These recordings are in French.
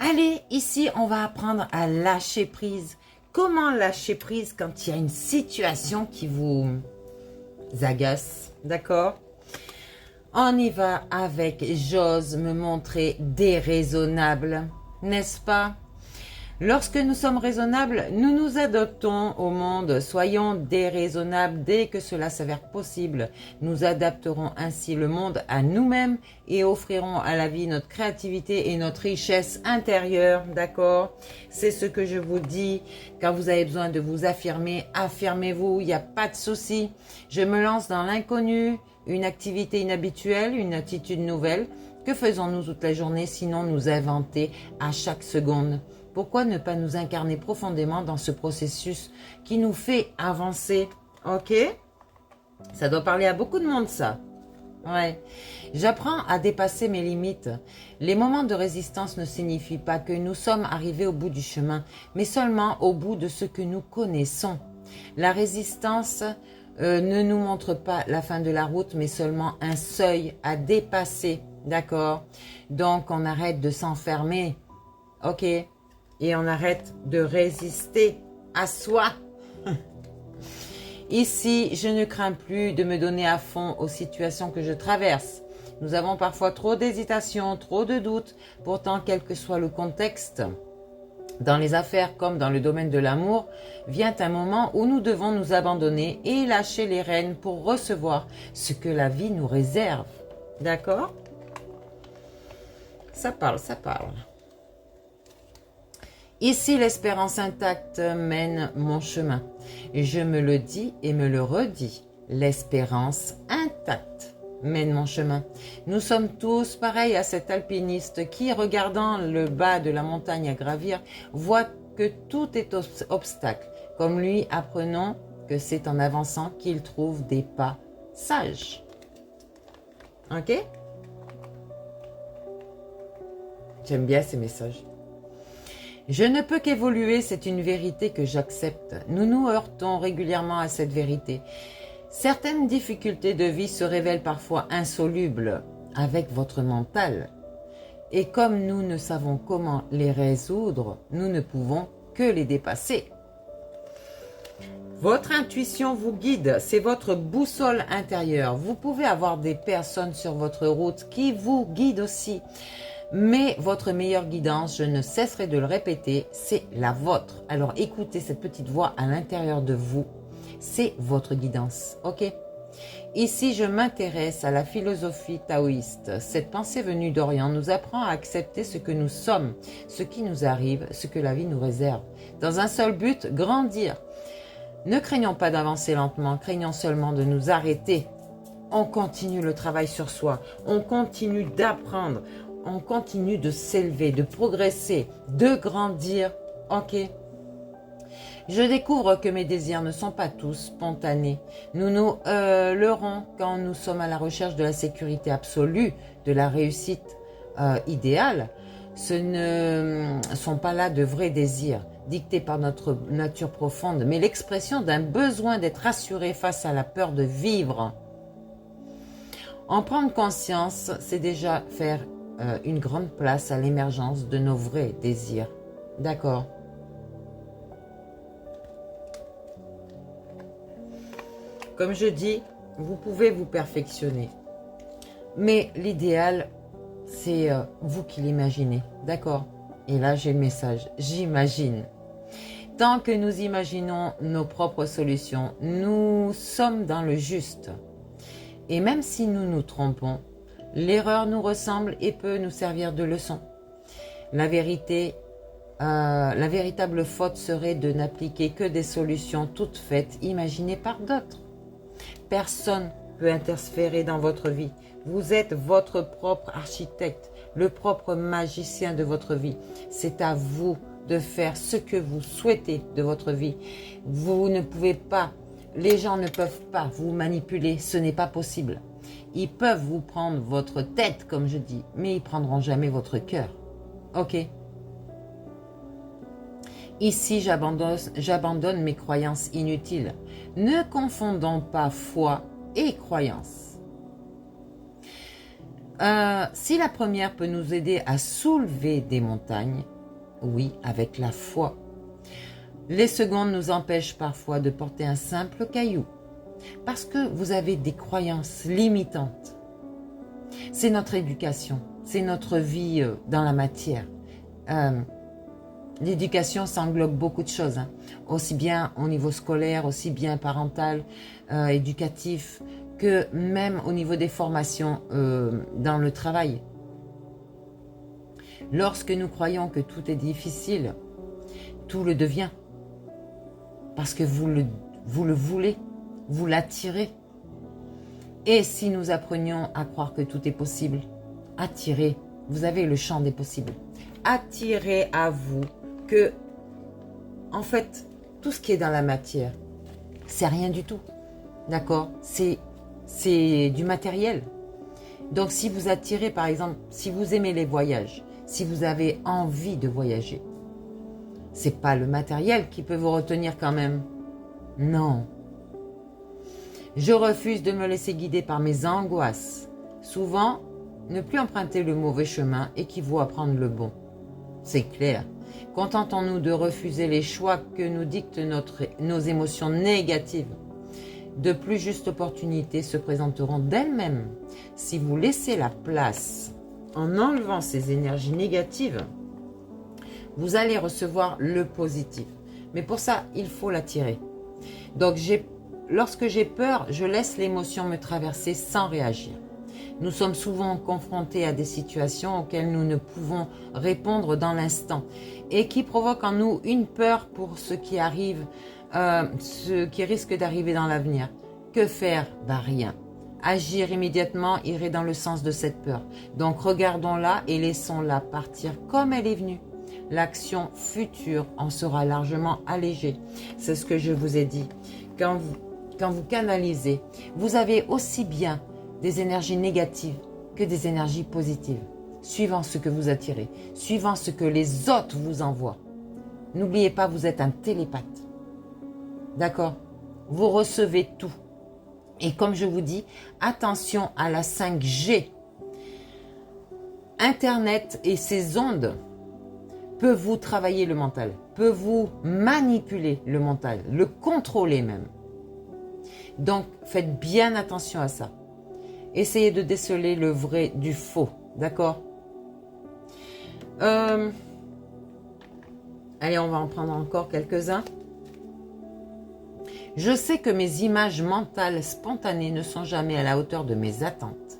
Allez, ici, on va apprendre à lâcher prise. Comment lâcher prise quand il y a une situation qui vous agace, d'accord? On y va avec « j'ose me montrer déraisonnable », n'est-ce pas? Lorsque nous sommes raisonnables, nous nous adaptons au monde. Soyons déraisonnables dès que cela s'avère possible. Nous adapterons ainsi le monde à nous-mêmes et offrirons à la vie notre créativité et notre richesse intérieure, d'accord? C'est ce que je vous dis. Quand vous avez besoin de vous affirmer, affirmez-vous, il n'y a pas de souci. Je me lance dans l'inconnu, une activité inhabituelle, une attitude nouvelle. Que faisons-nous toute la journée sinon nous inventer à chaque seconde? Pourquoi ne pas nous incarner profondément dans ce processus qui nous fait avancer? Ok? Ça doit parler à beaucoup de monde, ça. Ouais. J'apprends à dépasser mes limites. Les moments de résistance ne signifient pas que nous sommes arrivés au bout du chemin, mais seulement au bout de ce que nous connaissons. La résistance ne nous montre pas la fin de la route, mais seulement un seuil à dépasser. D'accord? Donc, on arrête de s'enfermer. Ok? Et on arrête de résister à soi. Ici, je ne crains plus de me donner à fond aux situations que je traverse. Nous avons parfois trop d'hésitation, trop de doutes. Pourtant, quel que soit le contexte, dans les affaires comme dans le domaine de l'amour, vient un moment où nous devons nous abandonner et lâcher les rênes pour recevoir ce que la vie nous réserve. D'accord? Ça parle, ça parle. Ici, l'espérance intacte mène mon chemin. Je me le dis et me le redis. L'espérance intacte mène mon chemin. Nous sommes tous pareils à cet alpiniste qui, regardant le bas de la montagne à gravir, voit que tout est obstacle. Comme lui, apprenons que c'est en avançant qu'il trouve des pas sages. Ok? J'aime bien ces messages. Je ne peux qu'évoluer, c'est une vérité que j'accepte. Nous nous heurtons régulièrement à cette vérité. Certaines difficultés de vie se révèlent parfois insolubles avec votre mental. Et comme nous ne savons comment les résoudre, nous ne pouvons que les dépasser. Votre intuition vous guide, c'est votre boussole intérieure. Vous pouvez avoir des personnes sur votre route qui vous guident aussi. Mais votre meilleure guidance, je ne cesserai de le répéter, c'est la vôtre. Alors écoutez cette petite voix à l'intérieur de vous. C'est votre guidance, ok? Ici, je m'intéresse à la philosophie taoïste. Cette pensée venue d'Orient nous apprend à accepter ce que nous sommes, ce qui nous arrive, ce que la vie nous réserve. Dans un seul but, grandir. Ne craignons pas d'avancer lentement, craignons seulement de nous arrêter. On continue le travail sur soi, on continue d'apprendre. On continue de s'élever, de progresser, de grandir. Ok. Je découvre que mes désirs ne sont pas tous spontanés. Nous nous leurrons quand nous sommes à la recherche de la sécurité absolue, de la réussite idéale. Ce ne sont pas là de vrais désirs, dictés par notre nature profonde, mais l'expression d'un besoin d'être rassuré face à la peur de vivre. En prendre conscience, c'est déjà faire une grande place à l'émergence de nos vrais désirs. D'accord? Comme je dis, vous pouvez vous perfectionner. Mais l'idéal, c'est vous qui l'imaginez. D'accord? Et là, j'ai le message. J'imagine. Tant que nous imaginons nos propres solutions, nous sommes dans le juste. Et même si nous nous trompons, l'erreur nous ressemble et peut nous servir de leçon. La véritable faute serait de n'appliquer que des solutions toutes faites, imaginées par d'autres. Personne ne peut interférer dans votre vie. Vous êtes votre propre architecte, le propre magicien de votre vie. C'est à vous de faire ce que vous souhaitez de votre vie. Vous ne pouvez pas, les gens ne peuvent pas vous manipuler, ce n'est pas possible. Ils peuvent vous prendre votre tête, comme je dis, mais ils ne prendront jamais votre cœur. Ok? Ici, j'abandonne mes croyances inutiles. Ne confondons pas foi et croyance. Si la première peut nous aider à soulever des montagnes, Oui, avec la foi. Les secondes nous empêchent parfois de porter un simple caillou. Parce que vous avez des croyances limitantes. C'est notre éducation, c'est notre vie dans la matière. L'éducation, ça englobe beaucoup de choses, hein. Aussi bien au niveau scolaire, aussi bien parental, éducatif, que même au niveau des formations dans le travail. Lorsque nous croyons que tout est difficile, tout le devient. Parce que vous le voulez, vous l'attirez. Et si nous apprenions à croire que tout est possible, attirez, vous avez le champ des possibles. Attirez à vous que, en fait, tout ce qui est dans la matière, c'est rien du tout. D'accord? C'est du matériel. Donc si vous attirez, par exemple, si vous aimez les voyages, si vous avez envie de voyager, c'est pas le matériel qui peut vous retenir quand même. Non. Je refuse de me laisser guider par mes angoisses. Souvent, ne plus emprunter le mauvais chemin équivaut à prendre le bon. C'est clair. Contentons-nous de refuser les choix que nous dictent nos émotions négatives. De plus justes opportunités se présenteront d'elles-mêmes si vous laissez la place. En enlevant ces énergies négatives, vous allez recevoir le positif. Mais pour ça, il faut l'attirer. Donc, lorsque j'ai peur, je laisse l'émotion me traverser sans réagir. Nous sommes souvent confrontés à des situations auxquelles nous ne pouvons répondre dans l'instant et qui provoquent en nous une peur pour ce qui arrive, ce qui risque d'arriver dans l'avenir. Que faire? Rien. Agir immédiatement irait dans le sens de cette peur. Donc regardons-la et laissons-la partir comme elle est venue. L'action future en sera largement allégée. C'est ce que je vous ai dit. Quand vous canalisez, vous avez aussi bien des énergies négatives que des énergies positives, suivant ce que vous attirez, suivant ce que les autres vous envoient. N'oubliez pas, vous êtes un télépathe. D'accord? Vous recevez tout. Et comme je vous dis, attention à la 5G. Internet et ses ondes peuvent vous travailler le mental, peuvent vous manipuler le mental, le contrôler même. Donc, faites bien attention à ça. Essayez de déceler le vrai du faux, d'accord? Allez, on va en prendre encore quelques-uns. Je sais que mes images mentales spontanées ne sont jamais à la hauteur de mes attentes.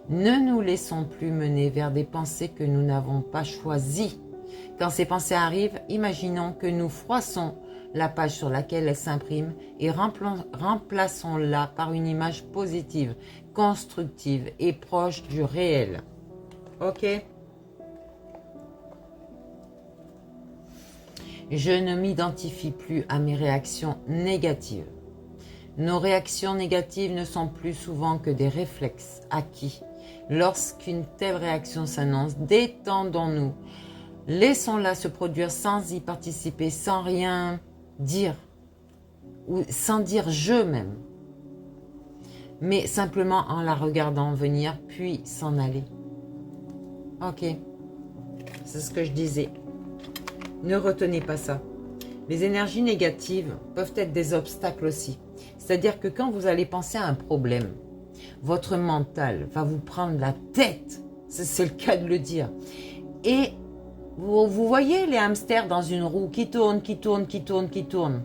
Ne nous laissons plus mener vers des pensées que nous n'avons pas choisies. Quand ces pensées arrivent, imaginons que nous froissons la page sur laquelle elles s'impriment et remplaçons-la par une image positive, constructive et proche du réel. Ok? Je ne m'identifie plus à mes réactions négatives. Nos réactions négatives ne sont plus souvent que des réflexes acquis. Lorsqu'une telle réaction s'annonce, détendons-nous. Laissons-la se produire sans y participer, sans rien dire, ou sans dire je même, mais simplement en la regardant venir, puis s'en aller. Ok, c'est ce que je disais. Ne retenez pas ça. Les énergies négatives peuvent être des obstacles aussi. C'est-à-dire que quand vous allez penser à un problème, votre mental va vous prendre la tête. C'est le cas de le dire. Et vous voyez les hamsters dans une roue qui tournent, qui tournent, qui tournent, qui tournent.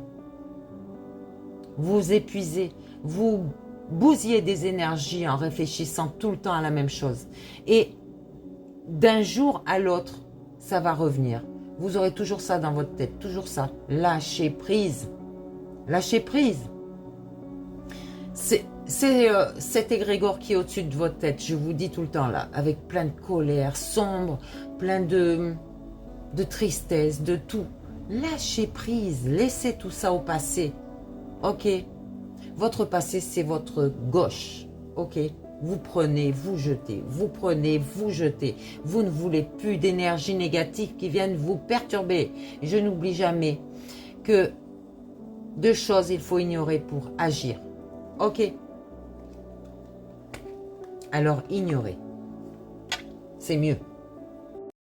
Vous épuisez, vous bousillez des énergies en réfléchissant tout le temps à la même chose. Et d'un jour à l'autre, ça va revenir. Vous aurez toujours ça dans votre tête, toujours ça. Lâchez prise. Lâchez prise. C'est cet égrégore qui est au-dessus de votre tête, je vous dis tout le temps là, avec plein de colère, sombre, plein de tristesse, de tout. Lâchez prise, laissez tout ça au passé. Ok? Votre passé, c'est votre gauche. Ok? Vous prenez, vous jetez, vous prenez, vous jetez. Vous ne voulez plus d'énergie négative qui viennent vous perturber. Je n'oublie jamais que deux choses il faut ignorer pour agir. Ok? Alors ignorez. C'est mieux.